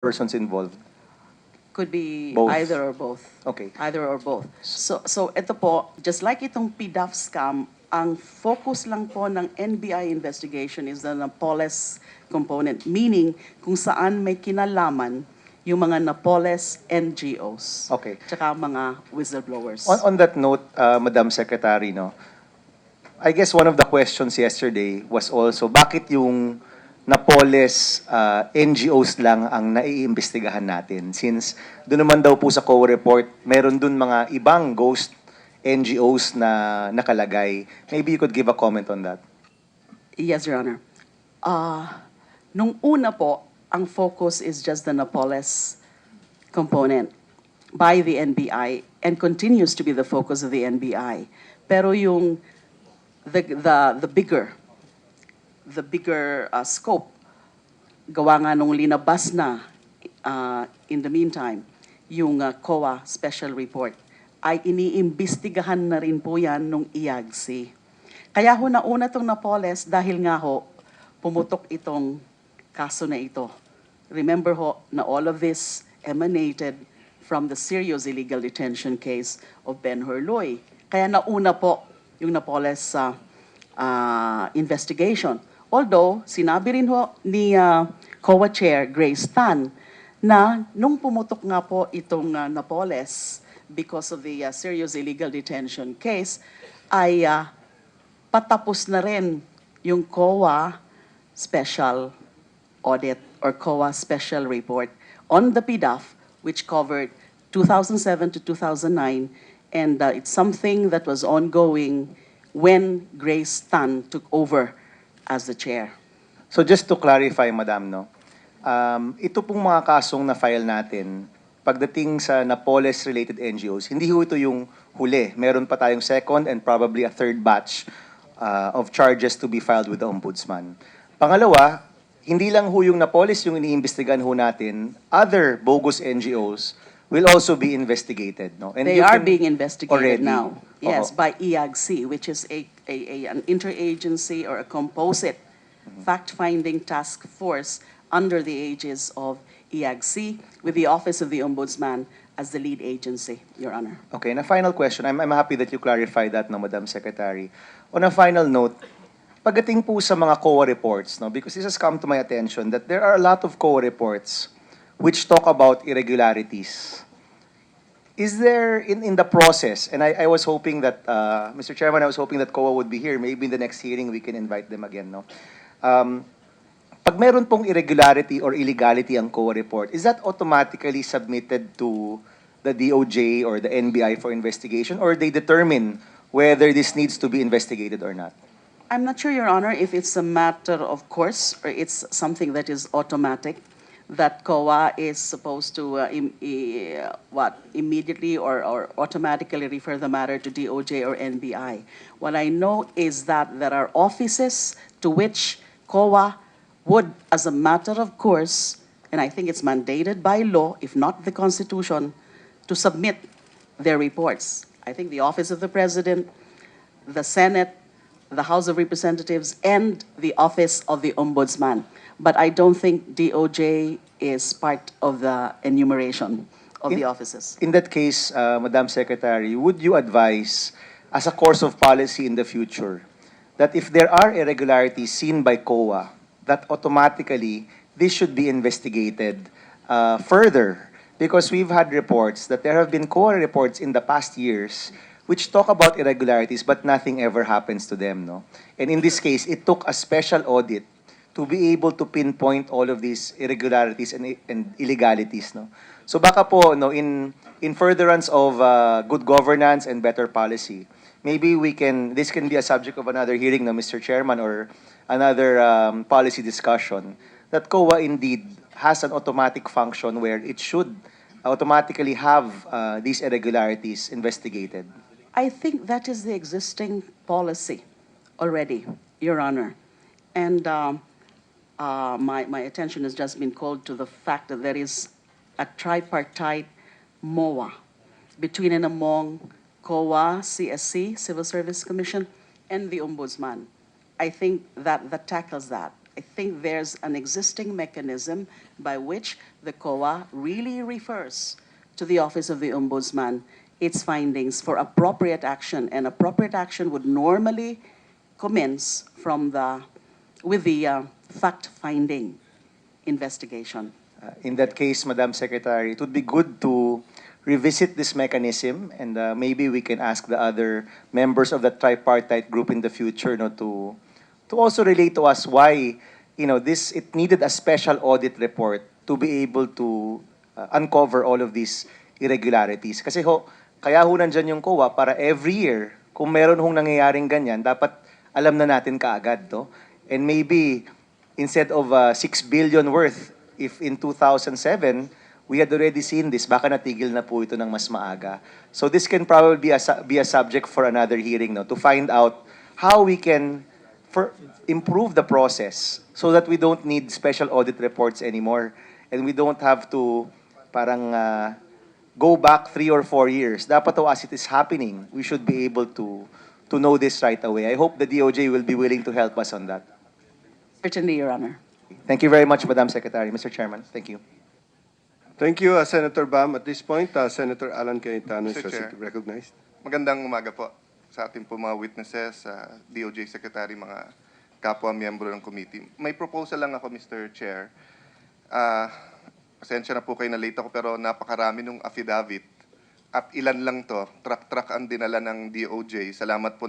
persons involved? Could be Both. either or both. Okay. Either or both. So ito po, just like itong PDAF scam, ang focus lang po ng NBI investigation is the Napoles component, meaning kung saan may kinalaman yung mga Napoles NGOs. Okay. Tsaka mga whistleblowers. On that note, Madam Secretary, no, I guess one of the questions yesterday was also, bakit yung Napoles NGOs lang ang naiimbestigahan natin? Since doon naman daw po sa COA report, meron doon mga ibang ghost NGOs na nakalagay. Maybe you could give a comment on that. Yes, Your Honor. Nung una po, ang focus is just the Napoles component by the NBI and continues to be the focus of the NBI. Pero yung the bigger scope, gawa nga nung linabas na in the meantime, yung COA special report, ay iniimbestigahan na rin po yan nung IAGC. Kaya ho nauna itong Napoles dahil nga ho, pumutok itong kaso na ito. Remember ho na all of this emanated from the serious illegal detention case of Ben Hurloy. Kaya nauna po yung Napoles investigation. Although, sinabi rin ho ni COA Chair Grace Tan na nung pumutok nga po itong Napoles because of the serious illegal detention case, ay patapos na rin yung COA special audit or COA special report on the PDAF, which covered 2007 to 2009, and it's something that was ongoing when Grace Tan took over as the chair. So just to clarify, Madam, no, ito pong mga kasong na-file natin, pagdating sa Napoles-related NGOs, hindi ho ito yung huli. Meron pa tayong second and probably a third batch of charges to be filed with the Ombudsman. Pangalawa, hindi lang ho yung Napoles yung iniimbestigahan ho natin, other bogus NGOs will also be investigated. No? And They are being investigated already, now. Yes, Oo. by IAGC, which is an interagency or a composite fact-finding task force under the aegis of IAGC with the Office of the Ombudsman as the lead agency, Your Honor. Okay, na final question. I'm happy that you clarified that, no, Madam Secretary. On a final note, pagdating po sa mga COA reports, no, because this has come to my attention that there are a lot of COA reports which talk about irregularities. Is there, in the process, and I was hoping that, Mr. Chairman, I was hoping that COA would be here. Maybe in the next hearing we can invite them again, no? Pag meron pong irregularity or illegality ang COA report, is that automatically submitted to the DOJ or the NBI for investigation, or they determine whether this needs to be investigated or not? I'm not sure, Your Honor, if it's a matter of course or it's something that is automatic, that COA is supposed to immediately or automatically refer the matter to DOJ or NBI. What I know is that there are offices to which COA would, as a matter of course, and I think it's mandated by law, if not the Constitution, to submit their reports. I think the Office of the President, the Senate, the House of Representatives, and the Office of the Ombudsman. But I don't think DOJ is part of the enumeration of the offices. In that case, Madam Secretary, would you advise, as a course of policy in the future, that if there are irregularities seen by COA, that automatically this should be investigated further? Because we've had reports that there have been COA reports in the past years which talk about irregularities but nothing ever happens to them, no? And in this case, it took a special audit to be able to pinpoint all of these irregularities and illegalities, no? So baka po, no, in furtherance of good governance and better policy, maybe this can be a subject of another hearing, no, Mr. Chairman, or another policy discussion, that COA indeed has an automatic function where it should automatically have these irregularities investigated. I think that is the existing policy already, Your Honor. And my attention has just been called to the fact that there is a tripartite MOA between and among COA, CSC, Civil Service Commission, and the Ombudsman. I think that tackles that. I think there's an existing mechanism by which the COA really refers to the Office of the Ombudsman its findings for appropriate action, and appropriate action would normally commence from with the fact-finding investigation. In that case, Madam Secretary, it would be good to revisit this mechanism, and maybe we can ask the other members of the tripartite group in the future, no, to also relate to us why, this it needed a special audit report to be able to uncover all of these irregularities. Kasi kaya ho nandyan yung COA para every year, kung meron hong nangyayaring ganyan, dapat alam na natin kaagad, to. And maybe instead of 6 billion worth, if in 2007 we had already seen this, baka natigil na po ito ng mas maaga. So this can probably be a subject for another hearing, no, to find out how we can improve the process so that we don't need special audit reports anymore, and we don't have to parang go back 3 or 4 years. Dapat as it is happening, we should be able to know this right away. I hope the DOJ will be willing to help us on that. Certainly, Your Honor. Thank you very much, Madam Secretary. Mr. Chairman, thank you. Thank you, Senator Bam. At this point, Senator Alan Cayetano is Mr. Chair. recognized. Magandang umaga po sa ating po mga witnesses, DOJ Secretary, mga kapwa miyembro ng committee. May proposal lang ako, Mr. Chair. Pasensya na po kayo na late ako, pero napakarami nung affidavit. At ilan lang to, truck ang dinala ng DOJ. Salamat po na